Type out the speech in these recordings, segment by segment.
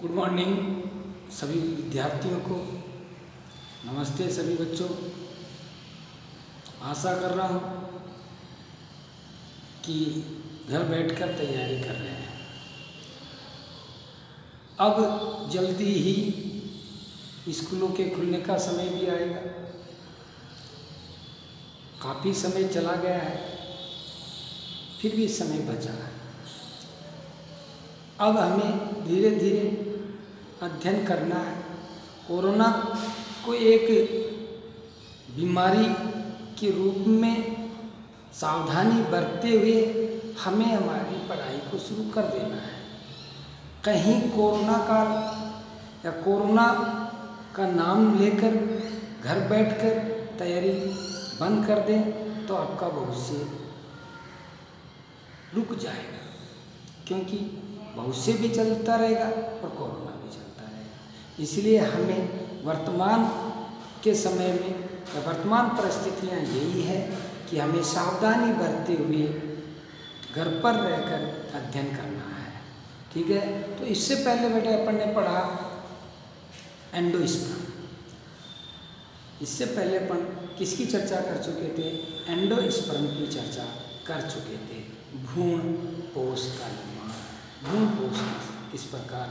Good morning सभी विद्यार्थियों को। नमस्ते सभी बच्चों। आशा कर रहा हूँ कि घर बैठकर तैयारी कर रहे हैं। अब जल्दी ही स्कूलों के खुलने का समय भी आएगा। काफ़ी समय चला गया है, फिर भी समय बचा है। अब हमें धीरे धीरे अध्ययन करना है। कोरोना को एक बीमारी के रूप में सावधानी बरतते हुए हमें हमारी पढ़ाई को शुरू कर देना है। कहीं कोरोना काल या कोरोना का नाम लेकर घर बैठकर तैयारी बंद कर दें तो आपका भविष्य रुक जाएगा, क्योंकि भविष्य भी चलता रहेगा और कोरोना भी चलता रहेगा। इसलिए हमें वर्तमान के समय में या वर्तमान परिस्थितियाँ यही है कि हमें सावधानी बरतते हुए घर पर रहकर अध्ययन करना है। ठीक है, तो इससे पहले बेटे अपन ने पढ़ा एंडोस्पर्म। इससे पहले अपन किसकी चर्चा कर चुके थे? एंडोस्पर्म की चर्चा कर चुके थे। भ्रूण कोश का निर्माण, भ्रूण कोश किस प्रकार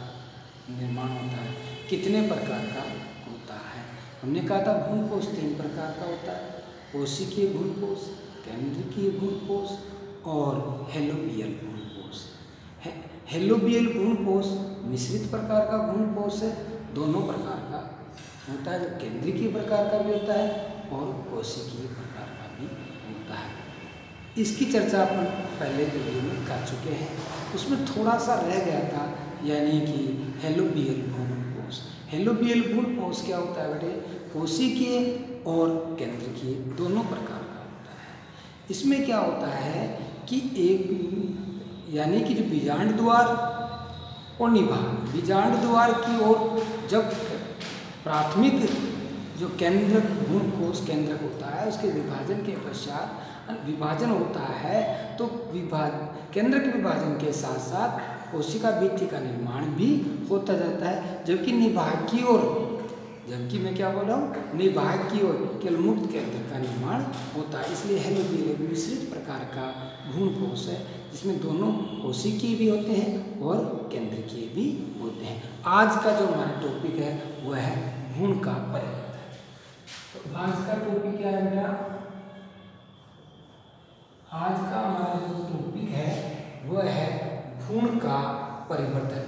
निर्माण होता है, कितने प्रकार का होता है। हमने कहा था भ्रूण कोश 3 प्रकार का होता है: कोशिकीय भ्रूण कोश, केंद्रकीय भ्रूण कोश और हेलोबियल भ्रूण कोश। हेलोबियल भ्रूण कोश मिश्रित प्रकार का भ्रूण कोश है, दोनों प्रकार का होता है। जो केंद्रीय प्रकार का भी होता है और कोशिकीय प्रकार का भी होता है। इसकी चर्चा अपन पहले वीडियो में कर चुके हैं। उसमें थोड़ा सा रह गया था, यानी कि हेलोबियल भ्रूण कोश। हेलोबियल भ्रूण कोश क्या होता है बेटे? कोशिकीय और केंद्रकीय दोनों प्रकार का होता है। इसमें क्या होता है कि एक यानी कि जो बीजांड द्वार और निभाग, बीजांड द्वार की ओर जब प्राथमिक जो केंद्रक भ्रूण कोश केंद्रक होता है, उसके विभाजन के पश्चात विभाजन होता है, तो केंद्रक विभाजन के साथ साथ कोशिका भित्ति का निर्माण भी होता जाता है। जबकि निभाग की ओर, जबकि मैं क्या बोल रहा हूँ, निभाग की ओर केवल मुक्त केंद्र का निर्माण होता है। इसलिए हेलोबियल मिश्रित प्रकार का भ्रूण कोश है, जिसमें दोनों कोशिकीय भी होते हैं और केंद्रकीय भी होते हैं। आज का जो हमारा टॉपिक है वह है भ्रूण का परिवर्तन। तो आज का टॉपिक क्या है बेटा? आज का हमारा जो टॉपिक है वह है भ्रूण का परिवर्तन।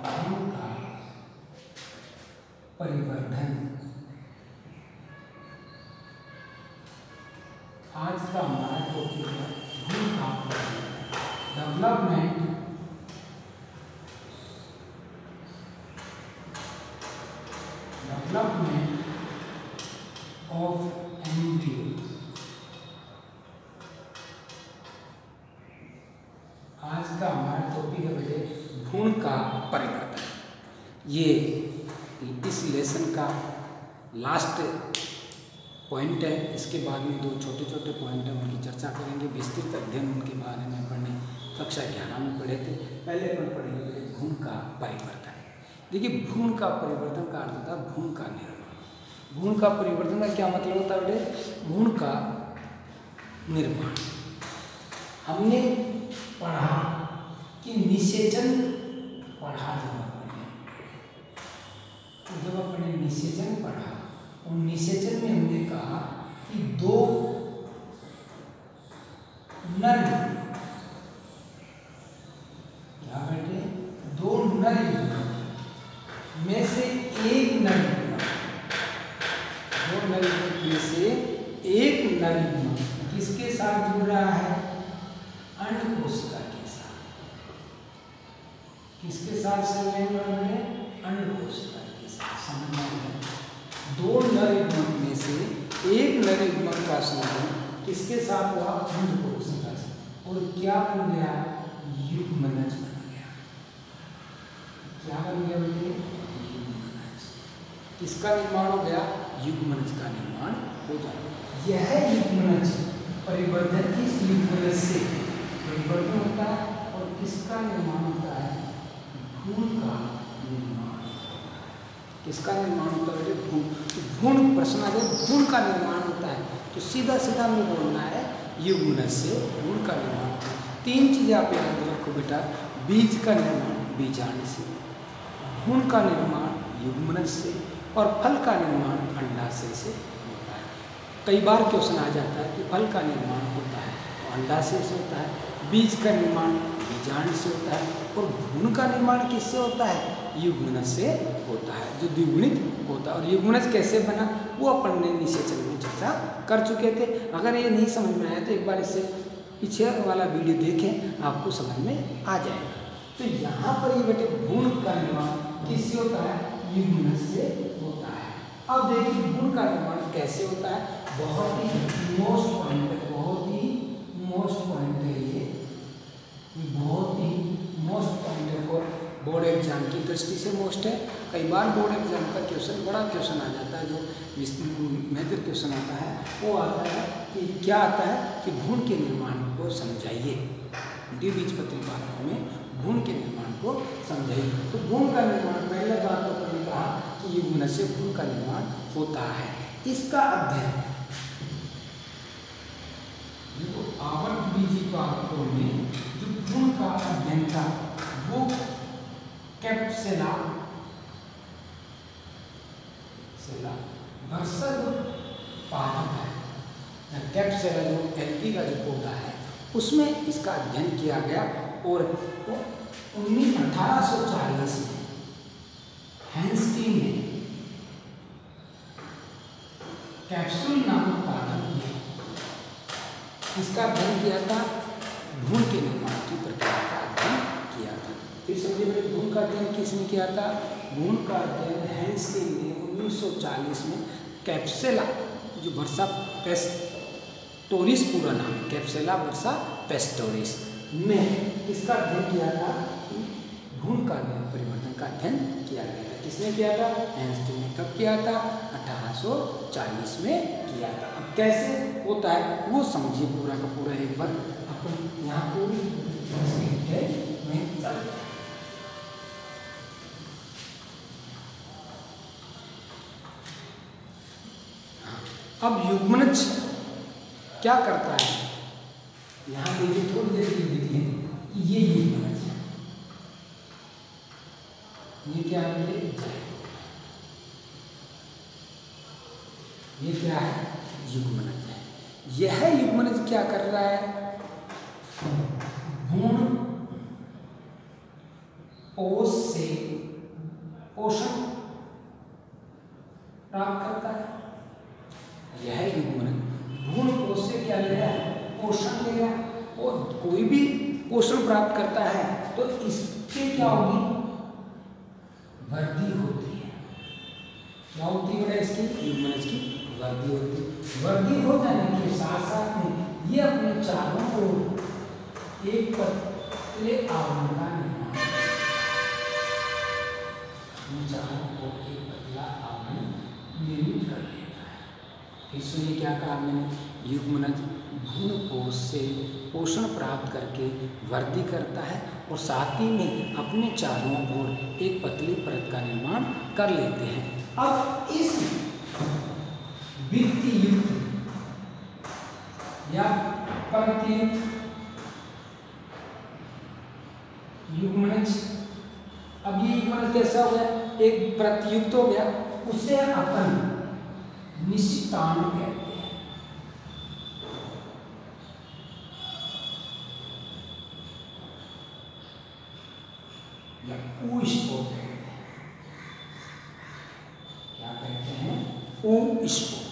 भ्रूण का परिवर्तन आज का हमारा टॉपिक है भ्रूण का डेवलपमेंट ऑफ एम्ब्रियो। आज का हमारा टॉपिक है बेटे भ्रूण का परिवर्तन। ये इस लेसन का लास्ट पॉइंट है। इसके बाद में 2 छोटे छोटे पॉइंट हैं, उनकी चर्चा करेंगे। विस्तृत अध्ययन उनके बारे में पढ़ने कक्षा 11 में पढ़े थे। पहले अपन पढ़ेंगे भ्रूण का परिवर्तन। देखिए, भ्रूण का परिवर्तन का अर्थ होता है भ्रूण का निर्माण। भ्रूण का परिवर्तन का क्या मतलब होता है बेटे? भ्रूण का निर्माण। हमने पढ़ा कि निषेचन पढ़ा जब अपने निषेचन पढ़ा, और निषेचन में हमने कहा कि 2 नर, क्या बेटे? 2 नर में से एक नर, 2 नर में से एक नर किसके साथ जुड़ रहा है? अंड कोशिका के साथ। किसके साथ संलग्न हो रहा है? अंड कोशिका के साथ संलग्न है। 2 नर युग्मक में से एक नर युग्मक का संलग्न किसके साथ हुआ? अंड कोशिका से। और क्या बन गया? युग्मनज बन गया। क्या बन गया बेटे? युग्मनज। किसका निर्माण हो गया? युग्मनज का निर्माण हो जाएगा। यह युग्मनज परिवर्तन इस युग्मनज से परिवर्तन होता है किसका निर्माण होता है बेटे? भ्रूण। भ्रूण प्रश्न आ जाए भ्रूण का निर्माण होता है तो सीधा सीधा हमें बोलना है युग्मनज से भ्रूण का निर्माण होता है। 3 चीज़ें आप याद रखो बेटा, बीज का निर्माण बीजांड से, भ्रूण का निर्माण युग्मनज से और फल का निर्माण अंडाशय से होता है। कई बार क्वेश्चन आ जाता है कि फल का निर्माण होता है तो अंडाशय से होता है, बीज का निर्माण बीजांड से होता है और भ्रूण का निर्माण किससे होता है? युग्मनज से होता है, जो द्विगुणित होता है। और युग्मनज कैसे बना वो अपन ने निषेचन में चर्चा कर चुके थे। अगर ये नहीं समझ में आया तो एक बार इससे पीछे वाला वीडियो देखें, आपको समझ में आ जाएगा। तो यहाँ पर ये बेटे भ्रूण का निर्माण किससे होता है? युग्मनज से होता है। अब देखिए भ्रूण का निर्माण कैसे होता है? बहुत ही मोस्ट पॉइंट है, बहुत ही मोस्ट पॉइंट है, ये बहुत ही मोस्ट पॉइंट है और बोर्ड एग्जाम की दृष्टि से मोस्ट है। कई बार बोर्ड एग्जाम का क्वेश्चन बड़ा क्वेश्चन आ जाता है, जो मेजर क्वेश्चन आता है वो आता है कि क्या आता है कि भ्रूण के निर्माण को समझाइए, द्विबीजपत्री पादपों में भ्रूण के निर्माण को समझाइए। तो भ्रूण का निर्माण पहले बात तो मैंने कहा कि युग्मनज से भ्रूण का निर्माण होता है। इसका अध्ययन देखो आवृतबीजी पादपों में जो भ्रूण का अध्ययन था वो कैप्सेला वर्षा जो पादप है, कैप्सेला जो एल्गी का जो पौधा है उसमें इसका अध्ययन किया गया और 1840 में हैंस्टीन ने कैप्सूल नामक पादप में इसका अध्ययन किया था, भ्रूण के निर्माण की प्रक्रिया का अध्ययन किया था। फिर समझिए मेरे भ्रूण का अध्ययन किसने किया था? भ्रूण का अध्ययन हैंस्टीन ने 1940 में कैप्सेला जो वर्षा पेस्टोरिस पूरा नाम है, कैप्सेला वर्षा पेस्टोरिस में किसका अध्ययन किया था? भ्रूण का परिवर्तन का अध्ययन किया गया था। किसने किया था? हैंस्टीन ने। कब किया था? 1840 में किया था। अब कैसे होता है वो समझिए पूरा का पूरा एक बार अपन यहाँ पूरी में चलते हैं। अब युग्मनज क्या करता है? यहाँ देखिए थोड़ी देर देखिए कि ये युग्मनज है, ये क्या है? ये क्या है? युग्मनज है। यह युग्मनज क्या कर रहा है? भ्रूण कोश से पोषण प्राप्त करता है। यह युग्मनज भ्रूण कोश से क्या ले रहा है? पोषण ले रहा है। और कोई भी पोषण प्राप्त करता है तो इसके क्या होगी? वृद्धि होती है। क्या होती है? इसकी युग्मनज की वृद्धि होती है। वृद्धि हो जाने के साथ साथ में ये अपने चारों ओर एक पतले आवरण का निर्माण, चारों ओर एक पतला आवरण निर्मित कर लेता है। इसलिए क्या कहा मैंने? युग्मनज भ्रूण कोश से पोषण प्राप्त करके वृद्धि करता है और साथ ही में अपने चारों ओर एक पतली परत का निर्माण कर लेते हैं। अब इस भित्तियुक्त या परतयुक्त युग्मनज, अब ये युग्मनज कैसा हो गया? एक परतयुक्त हो गया, उसे अपन निषिक्तांड कहते हैं। या ऊस्पोर कहते हैं। क्या कहते हैं? ऊस्पोर।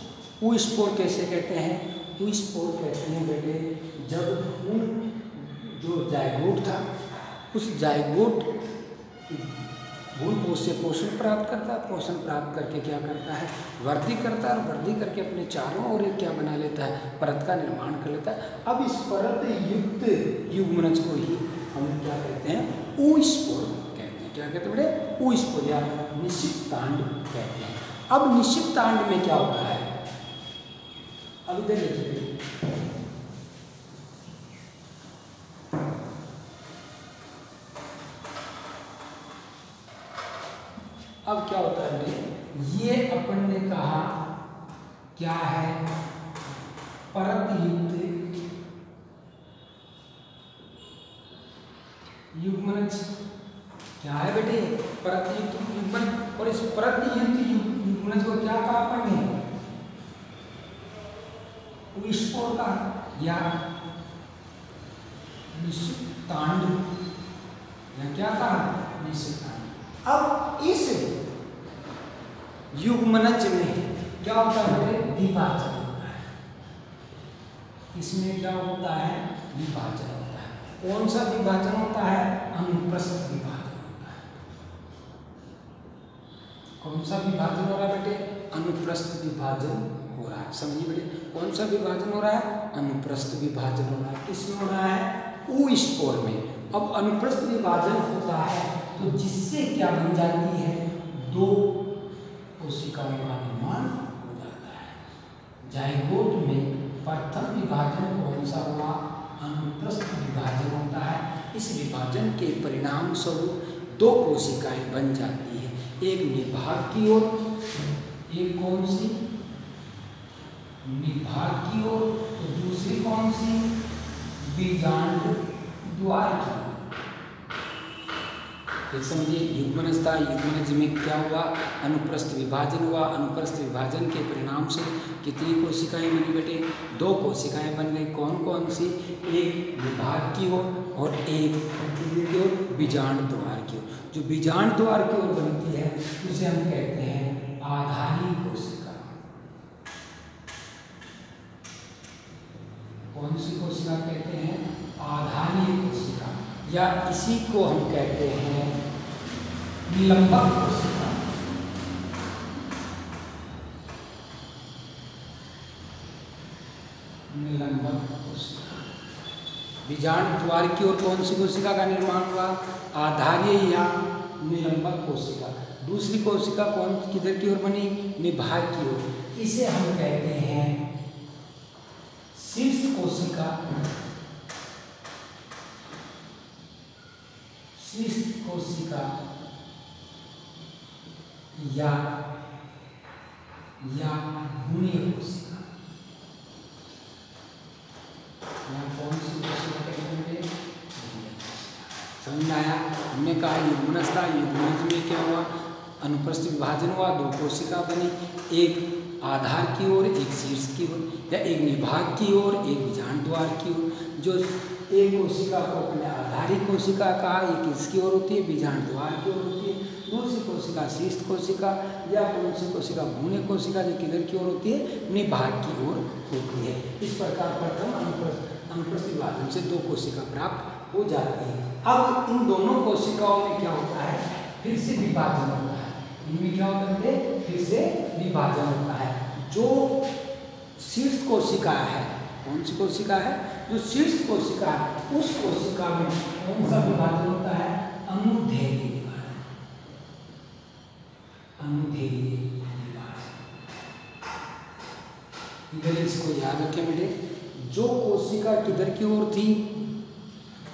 ऊस्पोर कैसे कहते हैं? ऊस्पोर कहते हैं बेटे जब जो जायगोट था उस जायगोट भ्रूण कोश से पोषण प्राप्त करता है, पोषण प्राप्त करके क्या करता है? वृद्धि करता है और वृद्धि करके अपने चारों ओर एक क्या बना लेता है? परत का निर्माण कर लेता है। अब इस परत युक्त युग्मनज को ही हम क्या कहते हैं? ऊस्पोर कहते हैं। क्या कहते हैं बेटे? ऊस्पोर या निषिक्तांड कहते हैं। अब निषिक्तांड में क्या होता है? अब इधर देखिए, अब क्या होता है, ये अपन ने कहा क्या है, परतयुक्त युग्मनज। क्या है बेटे, परतयुक्त युग्मन। और इस परतयुक्त युग्मनज को क्या कहा अपन ने, विस्फोट का या निश्चितांड, या क्या कहा, निश्चितांड। अब इस युग्मनज में क्या होता है, विभाजन होता है। इसमें क्या होता है, विभाजन होता है। कौन सा विभाजन होता है, अनुप्रस्थ विभाजन होता है। कौन सा विभाजन हो रहा है बेटे, अनुप्रस्थ विभाजन हो रहा है। समझिए बेटे, कौन सा विभाजन हो रहा है, अनुप्रस्थ विभाजन हो रहा है। किसमें हो रहा है, ऊ स्पोर में। अब अनुप्रस्थ विभाजन होता है तो जिससे क्या बन जाती है, दो कोशिकाओं का निर्माण हो जाता है। जाइगोट में प्रथम विभाजन कौन सा हुआ, अनुप्रस्थ विभाजन होता है। इस विभाजन के परिणाम स्वरूप दो कोशिकाएं बन जाती है, एक निभाग की ओर, एक कौन सी, निभाग की ओर, तो दूसरी कौन सी, बीजांड द्वार की। फिर समझिए, युग्मनज था, युग्मनज में क्या हुआ, अनुप्रस्थ विभाजन हुआ। अनुप्रस्थ विभाजन के परिणाम से कितनी कोशिकाएं बनी बेटे, दो कोशिकाएं बन गई। कौन कौन सी, एक विभाग की ओर और एक बीजांड द्वार की ओर। जो बीजांड द्वार की ओर बनती है उसे हम कहते हैं आधारी कोशिका। कौन सी कोशिका कहते हैं, आधारी कोशिका, या इसी को हम कहते हैं निलंबक कोशिका। निलंबक कोशिका। बीजांड द्वार की ओर कौन सी कोशिका का निर्माण हुआ, आधारीय या निलंबक कोशिका। दूसरी कोशिका कौन किधर की ओर बनी, निभाग की ओर। इसे हम कहते हैं शीर्ष कोशिका। शीर्ष कोशिका या भूमि कोशिका। यहाँ कौन सी कोशिका कहते हैं, समझ में आया। हमने कहा युग्मनज था, युग्मनज में क्या हुआ, अनुप्रस्थ विभाजन हुआ, दो कोशिका बनी, एक आधार की ओर, एक शीर्ष की ओर, या एक निभाग की ओर, एक बीजांड द्वार की ओर। जो एक कोशिका को अपने आधारी कोशिका कहा, एक किसकी ओर होती है, बीजांड द्वार की ओर होती है। दूसरी कोशिका शीर्ष कोशिका या कौन सी कोशिका, भूमि कोशिका, जो किधर की ओर होती है, निभाग की ओर होती है। इस प्रकार प्रथम अनुप्रस्थ विभाजन से दो कोशिका प्राप्त हो जाती है। अब इन दोनों कोशिकाओं में क्या होता है, फिर से विभाजन होता है। इनमें क्या होता है, फिर से विभाजन होता है। जो शीर्ष कोशिका है, कौन सी कोशिका है, जो शीर्ष कोशिका है, उस कोशिका में कौन सा विभाजन होता है, अनुदैर्घ्य विभाजन। अनुदैर्घ्य विभाजन, इधर इसको याद रखें बेटे। जो कोशिका किधर की ओर थी,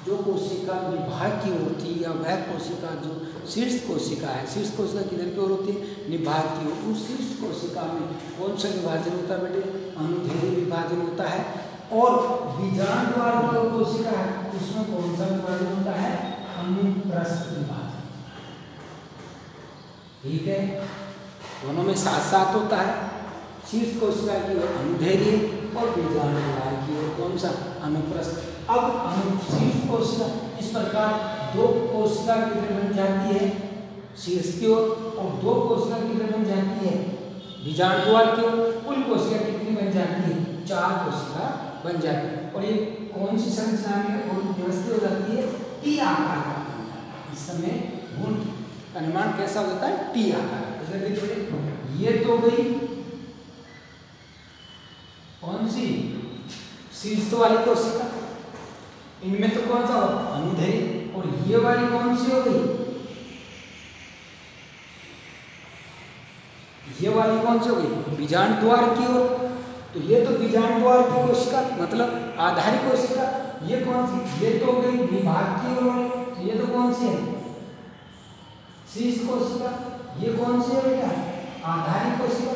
जो कोशिका निभाग की ओर थी, या वह कोशिका जो शीर्ष कोशिका है, शीर्ष कोशिका किधर की ओर होती है, निभाग की ओर। उस शीर्ष कोशिका में कौन सा विभाजन होता है बेटे, अनुदैर्घ्य विभाजन होता है। और बीजांड द्वार की ओर कोशिका है, उसमें कौन सा विभाजन होता है, अनुप्रस्थ विभाजन। ठीक है, दोनों में साथ साथ होता है। शीर्ष कोशिका की ओर अनुदैर्घ्य और बीजांड द्वार की ओर कौन सा, अनुप्रस्थ। अब शीर्ष कोशिका, इस प्रकार दो कोशिका किधर बन जाती है, शीर्ष की ओर, और दो कोशिका किधर बन जाती है, बीजांड द्वार की ओर। कुल कोशिका कितनी बन जाती है, चार कोशिका बन जाती है। और ये कौन सी संरचना में व्यवस्थित हो जाती है, टी आकार का बन जाता है। इस समय भ्रूण का निर्माण कैसा हो जाता है, टी आकार। ये तो गई कौन सी, शीर्ष वाली कोशिका। इनमें तो कौन सा हो, अनुदैर्घ्य। और ये वाली कौन सी हो गई, ये वाली कौन सी हो गई, बीजांड द्वार की ओर। तो ये तो बीजांड द्वार की कोशिका, मतलब आधारी कोशिका। ये कौन सी, ये तो गई विभाग की ओर। ये तो कौन सी है, शीर्ष कोशिका। ये कौन सी है बेटा? आधारी कोशिका।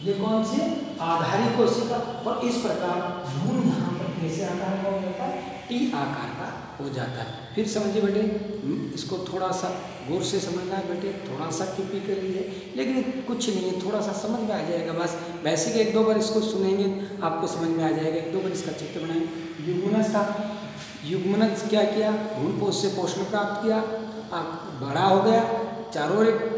ये कौन सी? आधारी कोशिका। और इस प्रकार भ्रूण यहाँ पर कैसे आकार का हो जाता है? टी आकार का हो जाता है। फिर समझिए बेटे, इसको थोड़ा सा गौर से समझना है बेटे, थोड़ा सा टिपिकली है लेकिन कुछ नहीं है, थोड़ा सा समझ में आ जाएगा। बस बेसिक एक दो बार इसको सुनेंगे आपको समझ में आ जाएगा। एक दो बार इसका चित्र बनाएंगे। युग्मनज था, युग्मनज क्या किया? भ्रूणपोष से पोषण प्राप्त किया, बड़ा हो गया, चारों ओर एक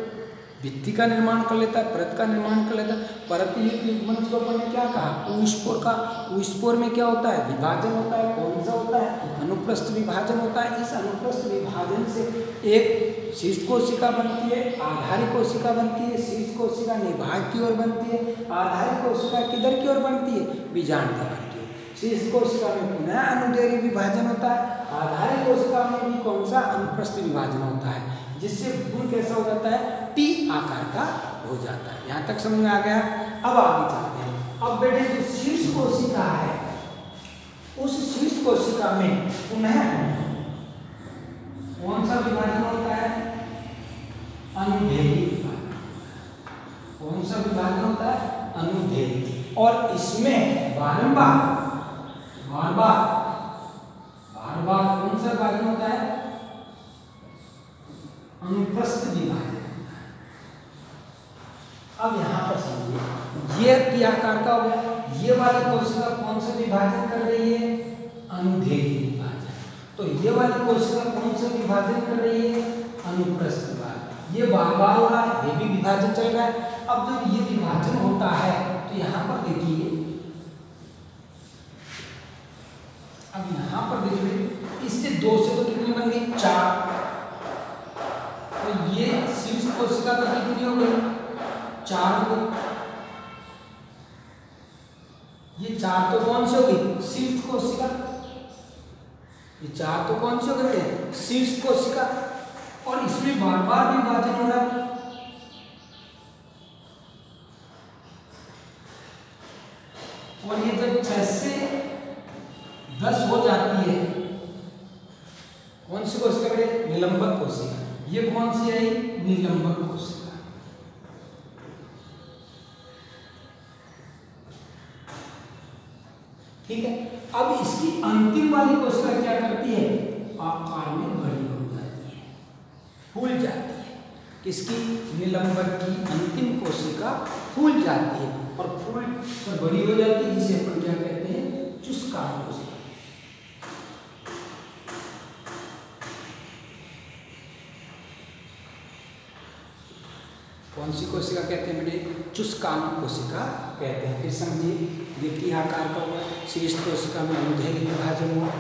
भित्ति का निर्माण कर लेता है, परत का निर्माण कर लेता है। परत युग्मनज को अपन ने क्या कहा? ऊष्पोर का। ऊष्पोर में क्या होता है? विभाजन होता है। कौन सा होता है? अनुप्रस्थ विभाजन होता है। इस अनुप्रस्थ विभाजन से एक शीर्ष कोशिका बनती है, आधारी कोशिका बनती है। शीर्ष कोशिका निभाग की ओर बनती है, आधारी कोशिका किधर की ओर बनती है? बीजांड द्वार की ओर। शीर्ष कोशिका में पुनः अनुदैर्घ्य विभाजन होता है, आधारी कोशिका में भी कौन सा? अनुप्रस्थ विभाजन होता है, जिससे भ्रूण कैसा हो जाता है? टी आकार का हो जाता है। यहाँ तक समझ में आ गया? अब आगे चलते हैं। अब बेटे जो शीर्ष कोशिका है, उस शीर्ष कोशिका में पुनः कौन सा विभाजन होता है? अनुदैर्घ्य विभाजन। कौन सा विभाजन होता है? अनुदैर्घ्य। और इसमें बार बार कौन सा विभाजन होता है? अनुप्रस्थ विभाजन। अब यहाँ पर समझिए, ये टी आकार का हो गया। ये वाली कोशिका कौन सा विभाजन कर रही है? अनुदैर्घ्य विभाजन। तो ये वाली कोशिका कौन सा विभाजन कर रही है? अनुप्रस्थ विभाजन। ये बार हो रहा है, ये भी विभाजन चल रहा है। अब जब ये विभाजन होता है तो यहाँ पर देखिए, अब यहाँ पर देखिए, इससे 2 से तो कितनी बन गई? 4। तो ये शीर्ष कोशिका का कितनी हो गई? 4 हो गई। ये 4 तो कौन सी हो गई? शीर्ष कोशिका। ये 4 तो कौन सी हो गई? शीर्ष कोशिका। और इसमें बार बार विभाजन हो रहा है। और ये जब 6 से 10 हो जाती है, कौन सी कोशिका बेटे? निलंबक कोशिका। ये कौन सी है? निलंबक कोशिका। ठीक है। अब इसकी अंतिम वाली कोशिका क्या करती है? आकार में बड़ी हो जाती है, फूल जाती है। किसकी? निलंबक की अंतिम कोशिका फूल जाती है और फूल पर बड़ी हो जाती है, जिसे अपन क्या कहते हैं? चुस्कान कोशिका। कौन सी कोशिका कहते हैं बेटे? चुस्कान कोशिका कहते हैं। फिर समझिए, ये टी आकार का हुआ। शीर्ष कोशिका में अनुदैर्घ्य विभाजन हुआ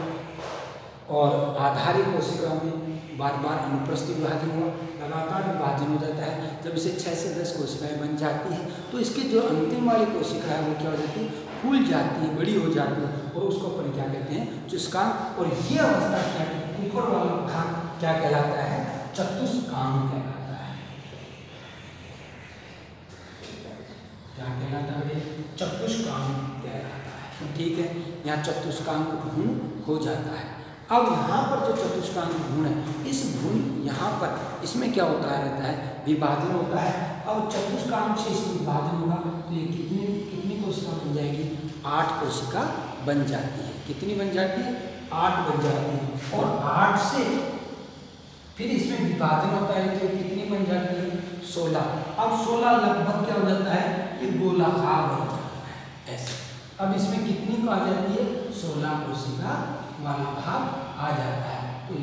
और आधारी कोशिका में बार बार अनुप्रस्थ विभाजन हुआ, लगातार विभाजन हो जाता है। जब इसे 6 से 10 कोशिकाएं बन जाती हैं तो इसकी जो अंतिम वाली कोशिका है वो क्या हो जाती है? फूल जाती है, बड़ी हो जाती है और उसको अपन क्या कहते हैं? चुस्कान। और ये अवस्था क्या है? ऊपर वाला भाग क्या कहलाता है? चतुष्कांग कहलाता है। क्या कहलाता है? चतुष्कांग कहलाता है। ठीक है, यहाँ चतुष्कांग भ्रूण हो जाता है। अब यहाँ पर जो चतुष्कांग भ्रूण है, इस भ्रूण यहाँ पर इसमें क्या होता रहता है? विभाजन होता है। अब चतुष्कांग से इसमें विभाजन होगा तो ये कितनी कोशिका बन जाएगी? 8 कोशिका बन जाती है। कितनी बन जाती है? 8 बन जाती है। और 8 से फिर इसमें विभाजन होता है तो कितनी बन जाती है? 16। अब 16 लगभग क्या हो जाता है? ये गोलाकार बन जाता है ऐसे। अब इसमें कितनी को आ जाती है? 16 कोशिका वाला भाग आ जाता है। तो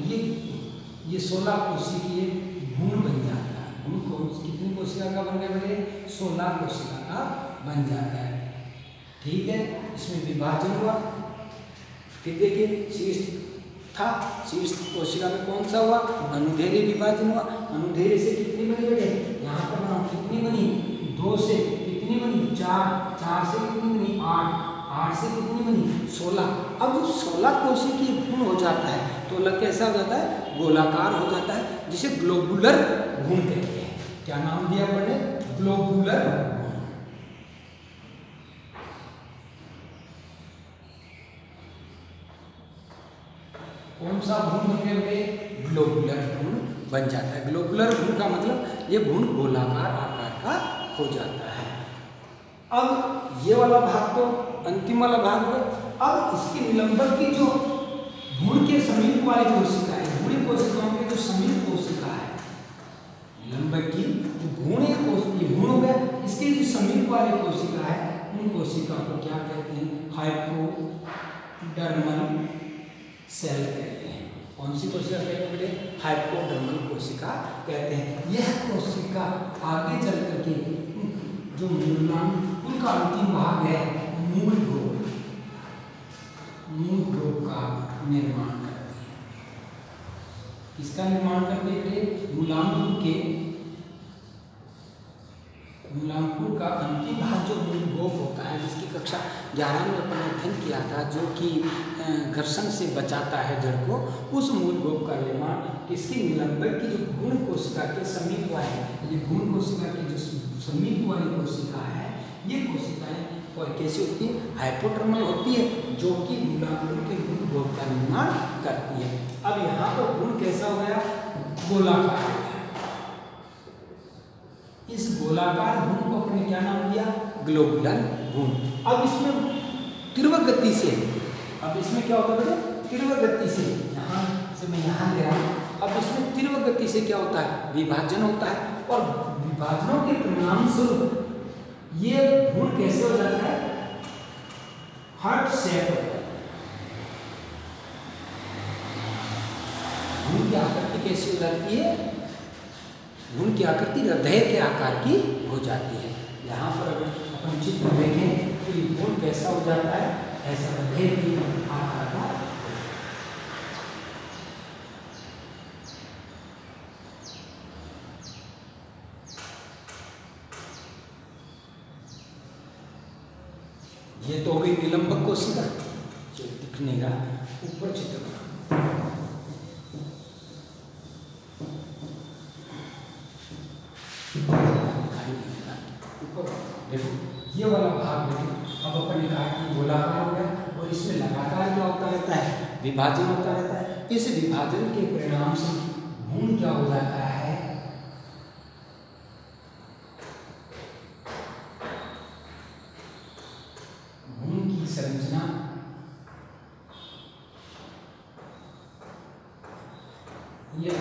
ये 16 कोशिकीय भ्रूण बन जाता है। भ्रूण कितनी कोशिका का बन गया बेटे? 16 कोशिका का बन जाता है। ठीक है, इसमें विभाजन हुआ। फिर देखिए, शीर्ष था, शीर्ष कोशिका में कौन सा हुआ? अनुदैर्घ्य विभाजन हुआ। अनुदैर्घ्य से कितनी बनी बेटे? यहाँ पर ना कितनी बनी? 2 से कितनी बनी? 4। 4 से कितनी बनी? 8। 8 से कितनी बनी? 16। अब 16 कोशिकीय भ्रूण हो जाता है तो लग कैसा हो जाता है? गोलाकार हो जाता है, जिसे ग्लोबुलर भ्रूण कहते हैं। क्या नाम दिया पड़े? ग्लोबुलर भ्रूण। कौन सा भ्रूण बन गया? ग्लोबुलर भ्रूण बन जाता है। ग्लोबुलर भ्रूण का मतलब ये भ्रूण गोलाकार आकार का हो जाता है। अब ये वाला भाग तो अंतिम वाला भाग है। अब इसके निलंबन की जो भ्रूण के समीप वाली कोशिका है, भ्रूणी कोशिकाओं के जो समीप कोशिका है, निलंबन की जो भ्रूण है, भ्रूण हो गया, इसके जो समीप वाली कोशिका है, उन कोशिका को क्या कहते हैं? हाइपोडर्मल सेल कहते हैं। कौन सी कोशिका कहते हैं बेटे? हाइपोडर्मल कोशिका कहते हैं। यह कोशिका आगे चल करके जो मूलांकुर का अंतिम भाग है, मूल ग्रोथ का निर्माण करती है। किसका निर्माण करती है बेटे? मूलांकुर का अंतिम भाग जो मूल ग्रोथ होता है, जिसकी कक्षा 11 में अपन अध्ययन किया था, जो कि घर्षण से बचाता है जड़ को, उस मूल ग्रोथ का निर्माण किसकी? निलंबन की जो भ्रूण कोशिका के समीप वाली, ये भ्रूण कोशिका की जो समीप वाली कोशिका है, ये कोशिकाएं और कैसी होती है? हाइपोडर्मल होती है, जो कि मूलांकुर के मूल ग्रोथ का निर्माण करती है। अब यहाँ पर भ्रूण कैसा हो गया? गोलाकार हो गया। इस गोलाकार भ्रूण को अपने क्या नाम दिया? ग्लोबुलर भ्रूण। अब इसमें तीव्र गति से, अब इसमें क्या होता है बेटे? तीव्र गति से, यहाँ से मैं यहाँ ले रहा हूँ, अब इसमें तीव्र गति से क्या होता है? विभाजन होता है, और विभाजनों के परिणाम स्वरूप ये भ्रूण कैसे हो जाता है? हार्ट शेप हो जाता है। भ्रूण की आकृति कैसी हो जाती है? भ्रूण की आकृति हृदय के आकार की हो जाती है। यहाँ पर अगर अपन चित्र देखें तो ये भ्रूण कैसा हो जाता है? ऐसा हृदय के आकार का। ये तो हो गई निलंबक कोशिका, जो दिखने का ऊपर चित्र बना। ऊपर देखो ये वाला भाग देखो, अब अपन ने कहा कि गोलाकार हो गया, और इसमें लगातार क्या होता रहता है? विभाजन होता रहता है। इस विभाजन के परिणाम से भ्रूण क्या हो जाता है? संरचना ये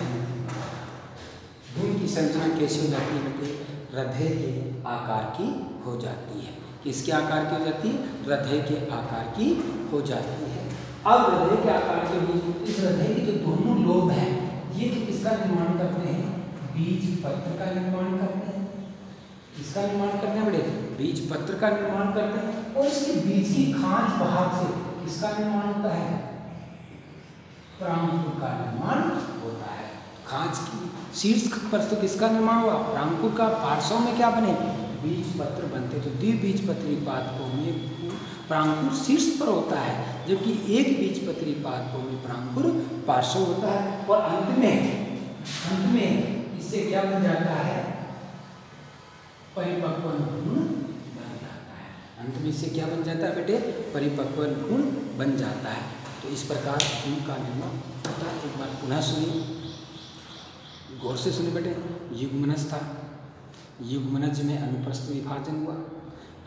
भ्रूण की संरचना कैसी हो जाती है बेटे? हृदय के आकार की हो जाती है। किसके आकार की हो जाती है? हृदय के आकार की हो जाती है। अब हृदय के आकार के लिए इस हृदय के जो दोनों लोब हैं, ये किसका निर्माण करते हैं? बीज पत्र का निर्माण करते हैं। किसका निर्माण करते हैं बेटे? बीज पत्र का निर्माण करते हैं। और इसके बीज की खांच भाग से किसका निर्माण होता है? प्रांकुर का निर्माण होता है। खांच की शीर्ष पर तो किसका निर्माण हुआ? प्रांकुर का। पार्श्व में क्या बने? बीज पत्र बनते। तो द्विबीजपत्री पादपों में प्रांकुर शीर्ष पर होता है, जबकि एक बीजपत्री पादपों में प्रांकुर पार्श्व होता है। और अंत में इससे क्या बन जाता है? परिपक्व भ्रूण बन जाता है। अंत में इससे क्या बन जाता है बेटे? परिपक्व भ्रूण बन जाता है। तो इस प्रकार भ्रूण का निर्माण होता है। एक बार पुनः सुनिए, गौर से सुनिए बेटे। युग्मनज था, युग्मनज में अनुप्रस्थ विभाजन हुआ।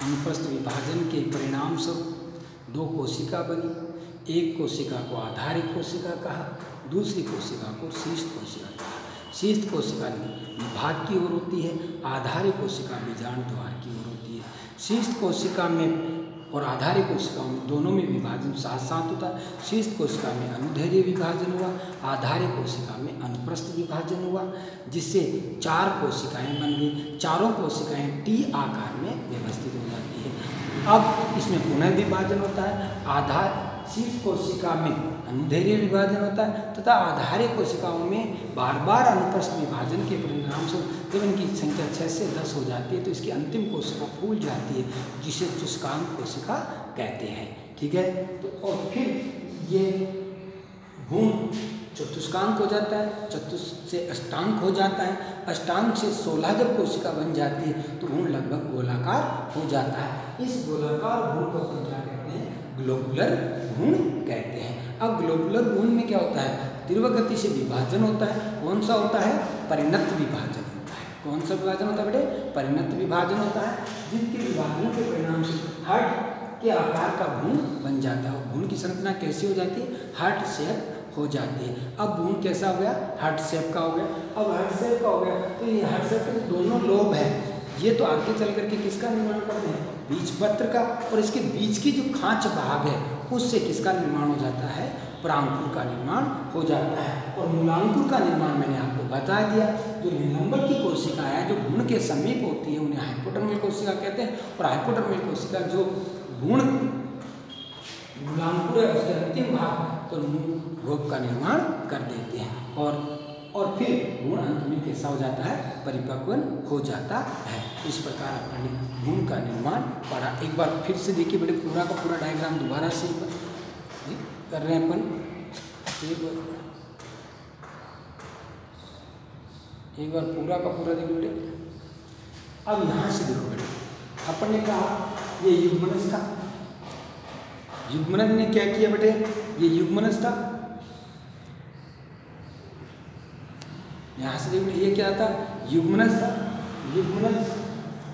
अनुप्रस्थ विभाजन के परिणाम स्वरूप दो कोशिका बनी। एक कोशिका को आधारिक कोशिका कहा, दूसरी कोशिका को शीर्ष कोशिका कहा। शीर्ष कोशिका विभाग की ओर होती है, आधारिक कोशिका बीजांड द्वार की ओर होती है। शीर्ष कोशिका में और आधारिक कोशिकाओं में दोनों में विभाजन साथ साथ होता है। शीर्ष कोशिका में अनुदैर्घ्य विभाजन हुआ, आधारिक कोशिका में अनुप्रस्थ विभाजन हुआ, जिससे 4 कोशिकाएं बन गई। चारों कोशिकाएं टी आकार में व्यवस्थित हो जाती है। अब इसमें पुनः विभाजन होता है। शीर्ष कोशिका में अनुदैर्घ्य विभाजन होता है तथा आधारिक कोशिकाओं में बार बार अनुप्रस्थ विभाजन के परिणाम से जब इनकी संख्या 6 से 10 हो जाती है तो इसकी अंतिम कोशिका फूल जाती है, जिसे चतुष्कांक कोशिका कहते हैं। ठीक है, तो और फिर ये भ्रूण चतुष्कांक हो जाता है, चतुष्क से अष्टांक हो जाता है, अष्टांक से 16 जब कोशिका बन जाती है तो भ्रूण लगभग गोलाकार हो जाता है। इस गोलाकार भ्रूण को क्या कहते हैं? ग्लोबुलर भ्रूण कहते हैं। अब ग्लोबुलर भ्रूण में क्या होता है, तीव्र गति से विभाजन होता है। कौन सा होता है, परिणत विभाजन होता है। कौन सा विभाजन होता है बेटे, परिणत विभाजन होता है, जिसके विभाजन के परिणाम से हार्ट के आकार का भ्रूण बन जाता है। भ्रूण की संरचना कैसी हो जाती है, हार्ट शेप हो जाती है। अब भ्रूण कैसा हो गया, हार्ट शेप का हो गया। अब हार्ट शेप का हो गया तो ये हार्ट शेप के दोनों लोब है, ये तो आगे चल करके किसका निर्माण करते हैं, बीजपत्र का। और इसके बीच की जो खांच भाग है उससे किसका निर्माण हो जाता है, प्रांकुर का निर्माण हो जाता है। और मूलांकुर का निर्माण मैंने आपको बता दिया। जो निलंबन की कोशिका है, जो भ्रूण के समीप होती है, उन्हें हाइपोडर्मल कोशिका कहते हैं। और हाइपोडर्मल कोशिका जो भ्रूण मूलांकुर है उसके अंतिम भाग तो गोप का निर्माण कर देते हैं। और फिर भ्रूण अंत में कैसा हो जाता है, परिपक्व हो जाता है। इस प्रकार अपने भ्रूण का निर्माण पढ़ा। एक बार फिर से देखिए बेटे, पूरा का पूरा डायग्राम दोबारा से कर रहे हैं अपन। एक बार पूरा का पूरा देखो बेटे। अब यहाँ से देखो बेटे, अपन ने कहा ये युग्मनज था। युग्मनज ने क्या किया बेटे, ये युग्मनज था। यहाँ से देखो ये क्या था, युग्मनज था। युग्मनज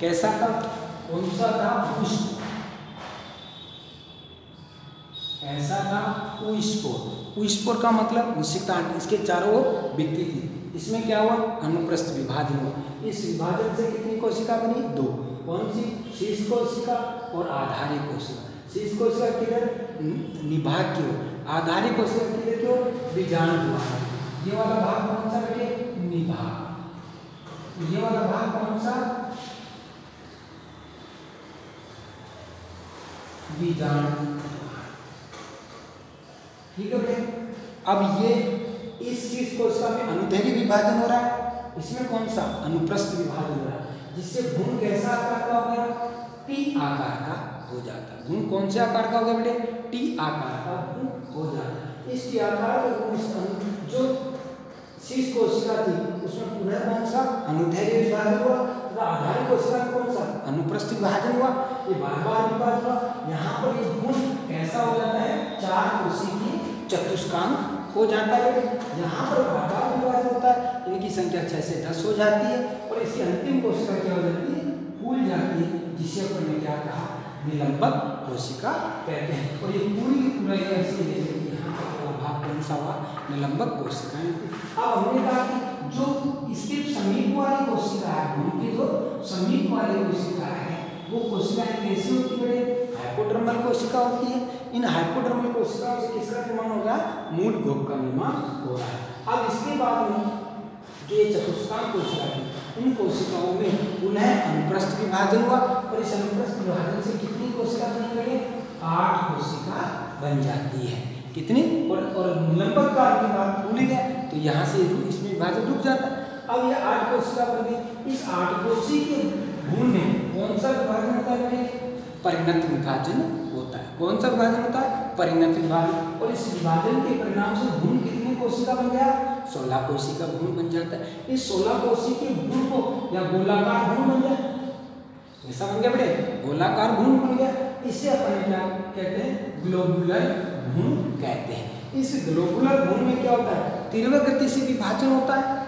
कैसा था, कौन सा था, ऐसा था उस्पोर। उस्पोर का मतलब निषिक्तांड, इसके चारों ओर भित्ति थी। इसमें क्या हुआ, अनुप्रस्थ विभाजन हुआ। इस विभाजन से कितनी कोशिका बनी, दो। कौन सी, शीर्ष कोशिका और आधारी कोशिका। शीर्ष कोशिका किधर, निभाग की ओर। आधारी कोशिका किधर की ओर, बीजाणु द्वार। ये वाला भाग कौन सा बेटे, निभाग। ये वाला भाग कौन सा, बीजाणु। ठीक है बेटे। अब ये इस शीर्ष कोशिका में अनुदैर्घ्य विभाजन हो रहा है, इसमें कौन सा, अनुप्रस्थ विभाजन हो रहा है, जिससे भ्रूण कैसा आकार का हो गया, टी आकार का हो जाता है। भ्रूण कौन से आकार का हो गया बेटे, टी आकार का भ्रूण हो जाता है। इस टी आकार का भ्रूण जो शीर्ष कोशिका थी उसमें पुनः कौन सा, अनुदैर्घ्य विभाजन हुआ। आधारी कोशिका में कौन सा, अनुप्रस्थ विभाजन हुआ। ये बार-बार विभाजन हुआ। यहाँ पर ये भ्रूण कैसा हो जाता है, चार कोशिकीय चतुष्कांक हो जाता है। यहाँ पर बार-बार विभाजन होता है, इनकी संख्या 6 से 10 हो जाती है। और इसकी अंतिम कोशिका क्या हो जाती है, फूल जाती है, जिसे अपन ने क्या कहा, निलंबक कोशिका कहते हैं। और ये पूरी की पूरा ऐसी है, यहाँ पर भाग कौन सा हुआ, निलंबक कोशिकाएं। अब हमने कहा कि जो इसके समीप वाली कोशिका है, भ्रूण की जो समीप वाली कोशिका है, वो कोशिकाएं कैसी होती है, हाइपोडर्मल कोशिका होती है। इन हाइपोडर्मल कोशिकाओं से किसका निर्माण हो रहा है, मूल गोप का निर्माण हो रहा है। अब इसके बाद में जो ये चतुष्कांक कोशिका है, इन कोशिकाओं में पुनः अनुप्रस्थ विभाजन हुआ। और इस अनुप्रस्थ विभाजन से कितनी कोशिका बन गई, 8 कोशिका बन जाती है। कितनी, और निलंबक काल की बात भूल गए तो यहाँ से इसमें विभाजन रुक जाता है। अब ये 8 कोशिका बन गई। इस 8 कोशिकीय भ्रूण में कौन सा विभाजन होता है, परिणत विभाजन होता है। कौन सा विभाजन होता है, परिणत विभाजन। और इस विभाजन के परिणाम से भ्रूण कितनी कोशिका बन गया, 16 कोशिका भ्रूण बन जाता है। इस 16 कोशिकीय भ्रूण को या गोलाकार भ्रूण बन गया, ऐसा बन गया बेटे, गोलाकार भ्रूण बन गया। इसे अपन क्या कहते हैं, ग्लोबुलर भ्रूण कहते हैं। इस ग्लोबुलर भ्रूण में क्या होता है, तीव्र गति से विभाजन होता है।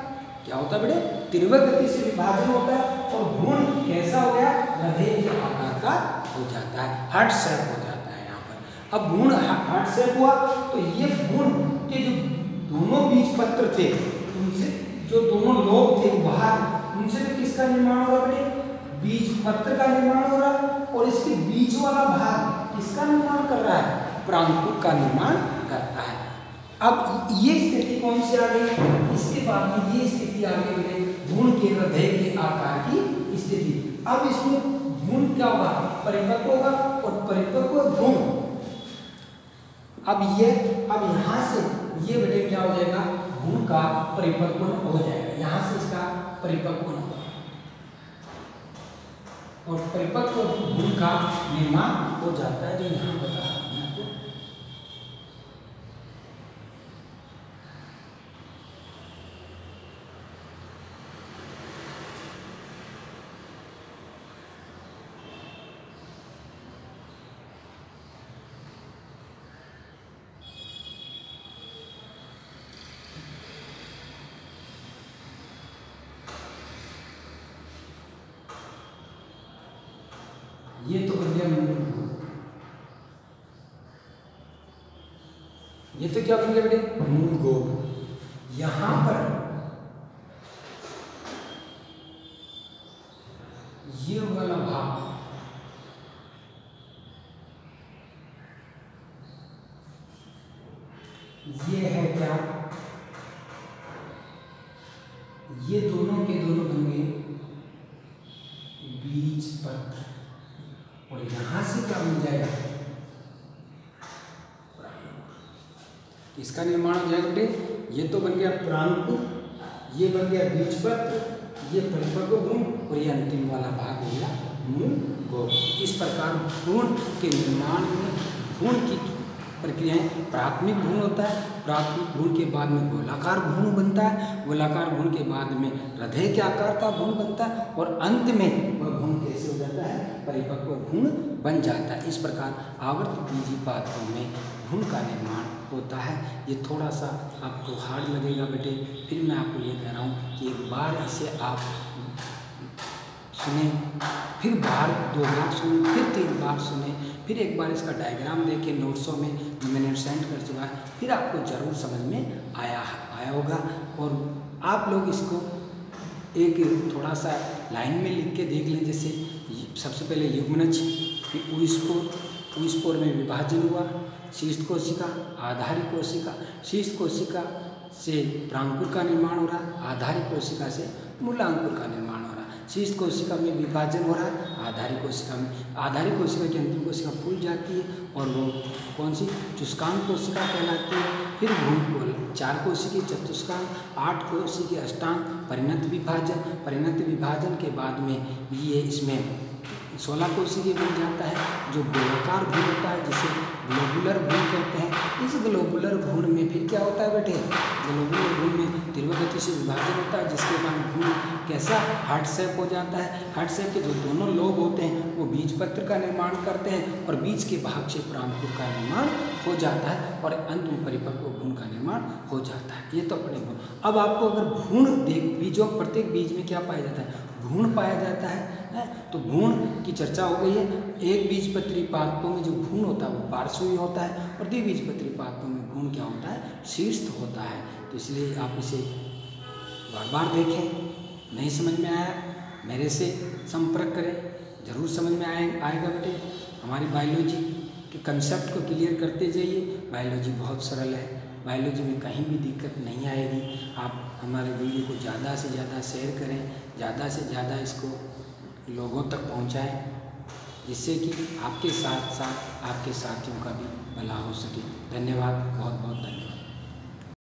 क्या होता है बेटे, तीव्र गति से विभाजन होता है। और भ्रूण कैसा हो गया, हृदय के आकार का हो जाता है, हार्ट शेप हो जाता है। यहाँ पर अब भ्रूण हार्ट शेप हुआ तो ये भ्रूण के जो दोनों बीजपत्र थे, उनसे जो दोनों लोब थे बाहर, उनसे भी किसका निर्माण हो रहा है बेटे, बीजपत्र का निर्माण हो रहा है। और इसके बीच वाला भाग किसका निर्माण कर रहा है, प्रांकुर का निर्माण करता है। अब ये स्थिति कौन सी आ गई, इसके बाद में ये स्थिति आ गई भ्रूण के हृदय के आकार की स्थिति। अब इसमें भ्रूण क्या होगा, परिपक्व होगा। और परिपक्व भ्रूण अब यहाँ से ये बेटे क्या हो जाएगा, भ्रूण का परिपक्व हो जाएगा। यहाँ से इसका परिपक्व होगा और परिपक्व भ्रूण का निर्माण हो जाता है, जो यहाँ बता रहा हूँ। ये तो बन गया मूल गोल। ये तो क्या बन गया बेटे? मूल गोल। यहां पर ये वाला भाग ये है क्या? ये दोनों के दोनों बन गए बीज पत्र, और यहां से क्या बन जाएगा? इसका निर्माण हो जाएगा बेटे। ये तो बन गया प्रांकुर, ये बन गया बीज पत्र, ये परिपक्व भ्रूण, और ये अंतिम वाला भाग हो गया मूल गोल। इस प्रकार भ्रूण के निर्माण में भ्रूण की प्रक्रियाएं, प्राथमिक भ्रूण होता है, प्राथमिक भ्रूण के बाद में गोलाकार भ्रूण बनता है, गोलाकार भ्रूण के बाद में हृदय के आकार का भ्रूण बनता है, और अंत में वह भ्रूण कैसे हो जाता है? परिपक्व भ्रूण बन जाता है। इस प्रकार आवर्त बीजी पात्रों में भ्रूण का निर्माण होता है। ये थोड़ा सा आपको हार्ड लगेगा बेटे, फिर मैं आपको ये कह रहा हूँ कि एक बार इसे आप सुने, फिर बार 2 बार सुने, फिर 3 बार सुने, फिर एक बार इसका डायग्राम देखें नोट्सों में जो मैंने सेंड कर चुका है, फिर आपको ज़रूर समझ में आया होगा। और आप लोग इसको एक थोड़ा सा लाइन में लिख के देख लें। जैसे सबसे पहले युग्मनज, फिर ऊस्पोर में विभाजन हुआ, शीर्ष कोशिका, आधारिक कोशिका, शीर्ष कोशिका से प्रांकुर का निर्माण हो रहा है, आधारिक कोशिका से मूलांकुर का निर्माण हो रहा है। शीर्ष कोशिका में विभाजन हो रहा है, आधारिक कोशिका की अंतिम कोशिका फूल जाती है, और वो कौन सी? चुस्कांक कोशिका कहलाती है। फिर भ्रूण 4 कोशिकीय चतुष्कांक, 8 कोशिकीय अष्टांग, परिणत विभाजन के बाद में ये इसमें 16 कोशिकीय बन जाता है, जो गोलाकार भ्रूण होता है, जिसे ग्लोबुलर भ्रूण कहते हैं। इस ग्लोबुलर भ्रूण में फिर क्या होता है बेटे? ग्लोबुलर भ्रूण में तीव्र गति से विभाजन होता है, जिसके कारण भ्रूण कैसा? हार्ट शेप हो जाता है। हार्ट शेप के जो दोनों लोब होते हैं वो बीज पत्र का निर्माण करते हैं, और बीज के भाग से प्रांकुर का निर्माण हो जाता है, और अंत में परिपक्व भ्रूण का निर्माण हो जाता है। ये तो अपने भ्रूण। अब आपको अगर भ्रूण बीजों, प्रत्येक बीज में क्या पाया जाता है? भ्रूण पाया जाता है। तो भ्रूण की चर्चा हो गई है। एक बीजपत्री पादपों में जो भ्रूण होता है वो पार्श्वी होता है, और द्विबीजपत्री पादपों में भ्रूण क्या होता है? शीर्ष होता है। तो इसलिए आप इसे बार बार देखें। नहीं समझ में आया मेरे से संपर्क करें, जरूर समझ में आएगा बेटे। हमारी बायोलॉजी के कंसेप्ट को क्लियर करते जाइए। बायोलॉजी बहुत सरल है, बायोलॉजी में कहीं भी दिक्कत नहीं आएगी। आप हमारे वीडियो को ज़्यादा से ज़्यादा शेयर करें, ज़्यादा से ज़्यादा इसको लोगों तक पहुंचाएं, जिससे कि आपके साथ साथ आपके साथियों का भी भला हो सके। धन्यवाद, बहुत बहुत धन्यवाद।